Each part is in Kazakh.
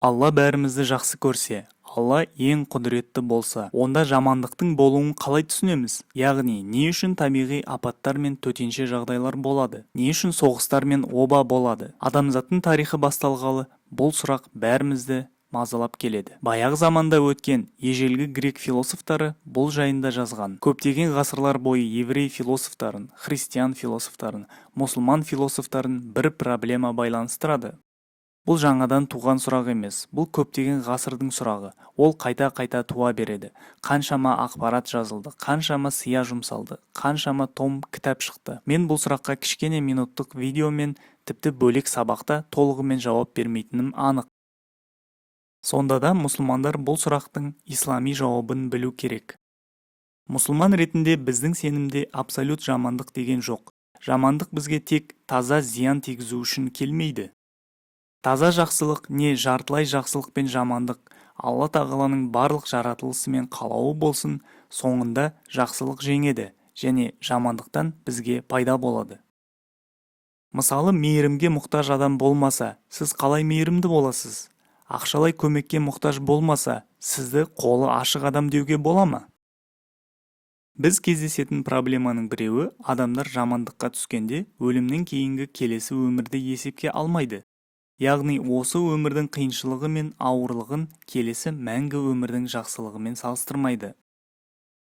Алла бәрімізді жақсы көрсе, Алла ең құдіретті болса, онда жамандықтың болуын қалай түсінеміз? Яғни, не үшін табиғи апаттар мен төтенше жағдайлар болады? Не үшін соғыстар мен оба болады? Адамзаттың тарихы басталғалы бұл сұрақ бәрімізді мазалап келеді. Баяғы заманда өткен ежелгі грек философтары бұл жайында жазған. Көптеген ғасырлар бойы еврей философтарын, христиан философтарын, мұсылман философтарын бір проблема байланыстырады. Бұл жаңадан туған сұрақ емес, бұл көптеген ғасырдың сұрағы. Ол қайта-қайта туа береді. Қаншама ақпарат жазылды, қаншама сия жұмсалды, қаншама том кітап шықты. Мен бұл сұраққа кішкене минуттық видеомен, тіпті бөлек сабақта толығымен жауап бермейтінім анық. Сонда да мұсылмандар бұл сұрақтың ислами жауабын білу керек. Мұсылман ретінде біздің сенімде абсолют жамандық деген жоқ. Жамандық бізге тек таза зиян тигізу үшін келмейді. Таза жақсылық не жартылай жақсылық пен жамандық Алла тағаланың барлық жаратылысы мен қалауы болсын, соңында жақсылық жеңеді және жамандықтан бізге пайда болады. Мысалы, мейірімге мұқтаж адам болмаса, сіз қалай мейірімді боласыз? Ақшалай көмекке мұқтаж болмаса, сізді қолы ашық адам деуге бола ма? Біз кездесетін проблеманың біреуі, адамдар жамандыққа түскенде өлімнен кейінгі келесі өмірді есепке алмайды. Яғни осы өмірдің қиыншылығы мен ауырлығын келесі мәңгі өмірдің жақсылығымен салыстырмайды.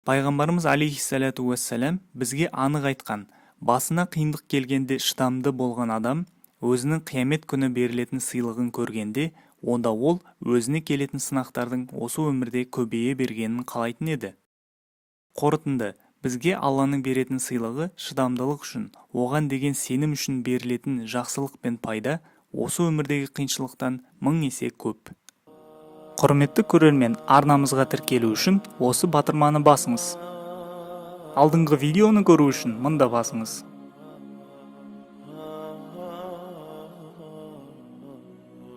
Пайғамбарымыз алейхиссалату уассалам бізге анық айтқан, басына қиындық келгенде шыдамды болған адам, өзінің қиямет күні берілетін сыйлығын көргенде, онда ол өзіне келетін сынақтардың осы өмірде көбейе бергенін қалайтын еді. Қорытынды, бізге Алланың беретін сыйлығы шыдамдылық үшін, оған деген сенім үшін берілетін жақсылық пен пайда осы өмірдегі қиыншылықтан 1000 есе көп. Құрметті көрермен, арнамызға тіркелу үшін осы батырманы басыңыз. Алдыңғы видеоны көру үшін мұнда басыңыз.